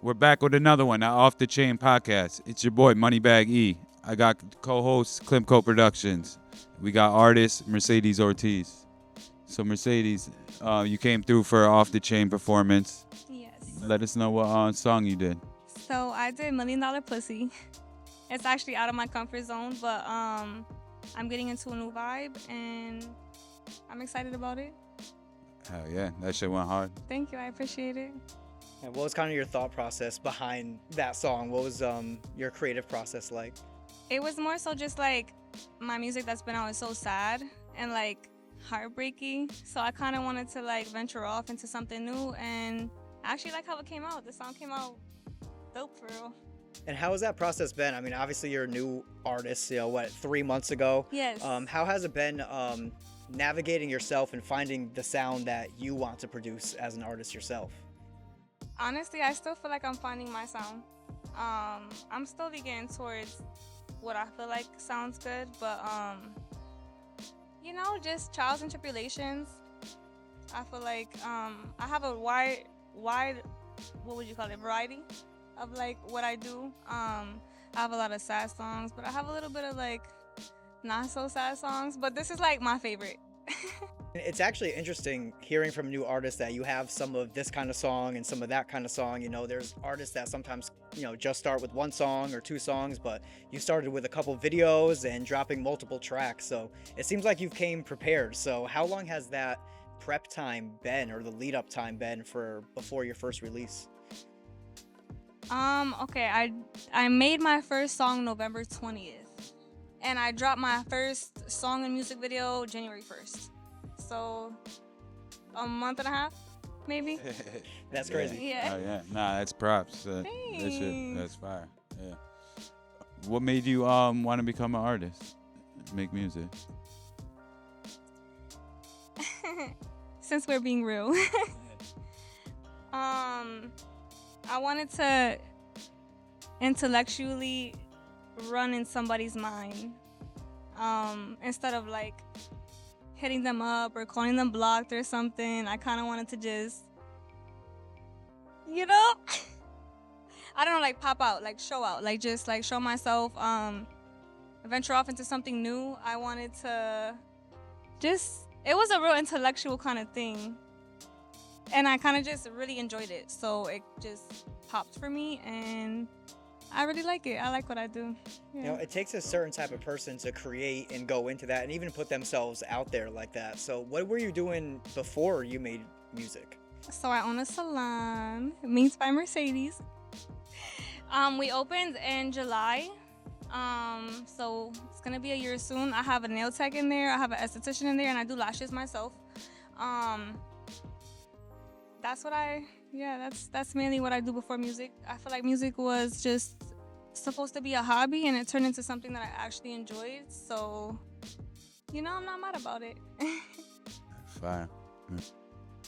We're back with another one, Off the Chain podcast. It's your boy, Moneybag E. I got co-host, Klimco Productions. We got artist, Mercedes Ortiz. So, Mercedes, you came through for an Off the Chain performance. Yes. Let us know what song you did. So I did $1 Million Pussy. It's actually out of my comfort zone, but I'm getting into a new vibe and I'm excited about it. Hell yeah, that shit went hard. Thank you, I appreciate it. And what was kind of your thought process behind that song? What was your creative process like? It was more so just like my music that's been out is so sad and like heartbreaking. So I kind of wanted to like venture off into something new, and I actually like how it came out. The song came out dope for real. And how has that process been? I mean, obviously you're a new artist, 3 months ago? Yes. How has it been navigating yourself and finding the sound that you want to produce as an artist yourself? Honestly, I still feel like I'm finding my sound. I'm slowly getting towards what I feel like sounds good, but just trials and tribulations. I feel like I have a wide, what would you call it, variety of like what I do. I have a lot of sad songs, but I have a little bit of like not so sad songs, but this is like my favorite. It's actually interesting hearing from new artists that you have some of this kind of song and some of that kind of song. There's artists that sometimes, just start with one song or two songs, but you started with a couple videos and dropping multiple tracks. So it seems like you've came prepared. So how long has that prep time been, or the lead up time been for before your first release? Okay, I made my first song November 20th, and I dropped my first song and music video January 1st. So a month and a half, maybe. That's crazy. Yeah. Oh yeah, nah, that's props. That shit, that's fire. Yeah. What made you want to become an artist, make music? Since we're being real, I wanted to intellectually run in somebody's mind, instead of like hitting them up or calling them blocked or something. I kind of wanted to just, I don't know, like pop out, like show out, like just like show myself, venture off into something new. I wanted to it was a real intellectual kind of thing. And I kind of just really enjoyed it. So it just popped for me, and I really like it. I like what I do. Yeah. It takes a certain type of person to create and go into that and even put themselves out there like that. So what were you doing before you made music? So I own a salon, Means by Mercedes. We opened in July. So it's gonna be a year soon. I have a nail tech in there, I have an esthetician in there, and I do lashes myself. That's mainly what I do before music. I feel like music was just supposed to be a hobby, and it turned into something that I actually enjoyed. So, I'm not mad about it. Fire.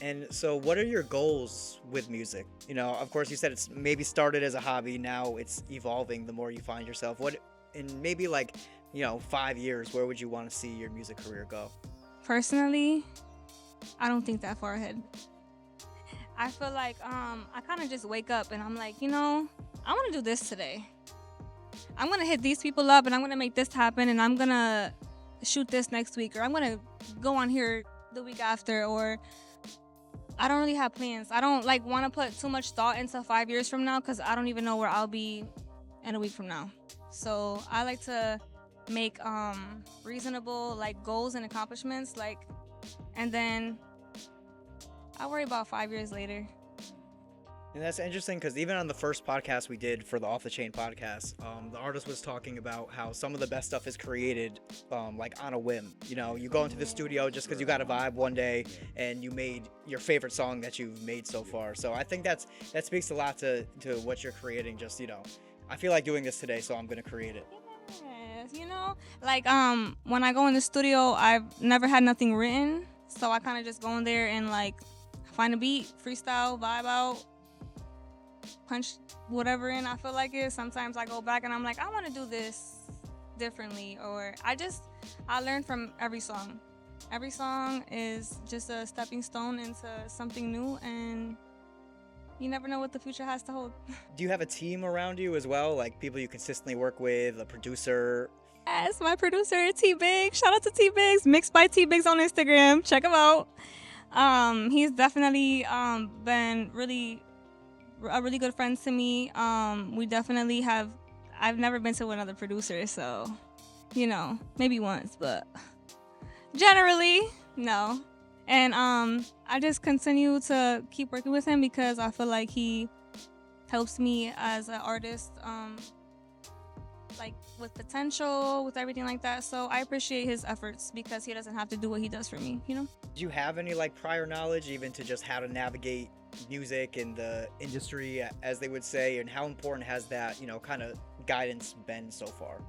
And so what are your goals with music? Of course you said it's maybe started as a hobby, now it's evolving the more you find yourself. What, in maybe 5 years, where would you want to see your music career go? Personally, I don't think that far ahead. I feel like I kind of just wake up and I'm like, I want to do this today. I'm going to hit these people up and I'm going to make this happen, and I'm going to shoot this next week, or I'm going to go on here the week after, or I don't really have plans. I don't want to put too much thought into 5 years from now, because I don't even know where I'll be in a week from now. So I like to make reasonable goals and accomplishments, and then I'll worry about 5 years later. And that's interesting, because even on the first podcast we did for the Off the Chain podcast, the artist was talking about how some of the best stuff is created on a whim. You go into the studio just because you got a vibe one day and you made your favorite song that you've made so far. So I think that speaks a lot to what you're creating. Just, I feel like doing this today, so I'm going to create it. Yes, when I go in the studio, I've never had nothing written. So I kind of just go in there and find a beat, freestyle, vibe out, punch whatever in I feel like it. Sometimes I go back and I'm like, I want to do this differently, or I learn from every song. Every song is just a stepping stone into something new, and you never know what the future has to hold. Do you have a team around you as well, like people you consistently work with, a producer? Yes, my producer T Biggs. Shout out to T Biggs. Mixed by T Biggs on Instagram. Check him out. He's definitely been a really good friend to me. We definitely have. I've never been to another producer, so maybe once, but generally no. And I just continue to keep working with him because I feel like he helps me as an artist, like with potential, with everything like that. So I appreciate his efforts because he doesn't have to do what he does for me, Do you have any like prior knowledge even to just how to navigate music and the industry, as they would say, and how important has that, kind of guidance been so far?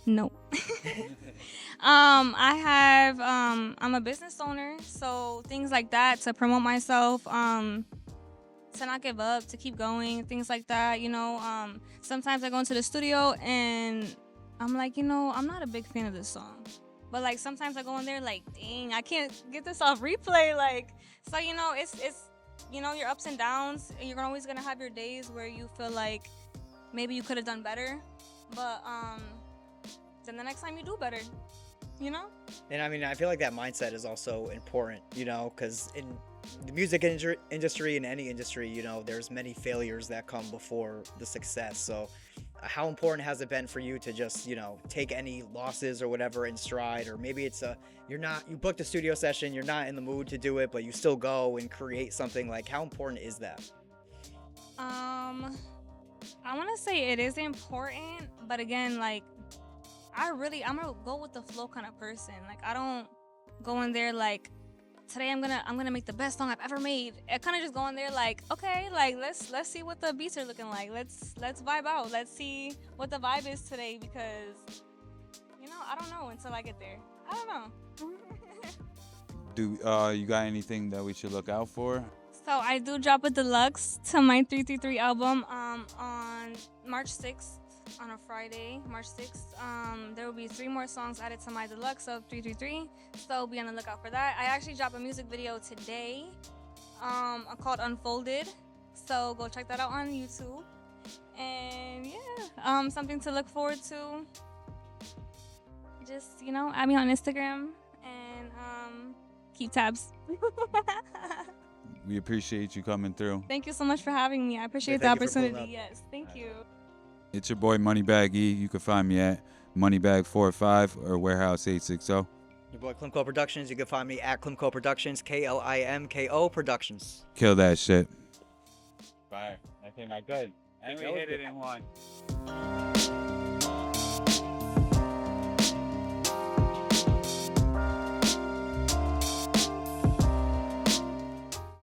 No. I'm a business owner, so things like that to promote myself, to not give up, to keep going, things like that, Sometimes I go into the studio and I'm like, I'm not a big fan of this song. But like sometimes I go in there like, dang, I can't get this off replay. Like, so it's your ups and downs, and you're always gonna have your days where you feel like maybe you could have done better. But then the next time you do better, And I mean, I feel like that mindset is also important, because in the music industry, in any industry, there's many failures that come before the success. So how important has it been for you to just, take any losses or whatever in stride? Or maybe it's you booked a studio session, you're not in the mood to do it, but you still go and create something. Like, how important is that? I want to say it is important, but again, like, I'm gonna go with the flow kind of person. Like, I don't go in there like, today I'm gonna make the best song I've ever made. I kind of just go in there like, okay, like let's see what the beats are looking like. Let's vibe out. Let's see what the vibe is today, because I don't know until I get there. I don't know. Do you got anything that we should look out for? So I do drop a deluxe to my 333 album on March 6th. On a Friday, March 6th. There will be 3 more songs added to my deluxe of 333, so be on the lookout for that. I actually dropped a music video today called Unfolded, so go check that out on YouTube. And yeah, something to look forward to. Just add me on Instagram and keep tabs. We appreciate you coming through. Thank you so much for having me. I appreciate the thank you for pulling opportunity. up. Yes, thank you. It's your boy Moneybag E. You can find me at Moneybag45 or Warehouse 860. Your boy Klimko Productions. You can find me at Klimko Productions, KLIMKO Productions. Kill that shit. Fire. That came out good. And we hit it in one.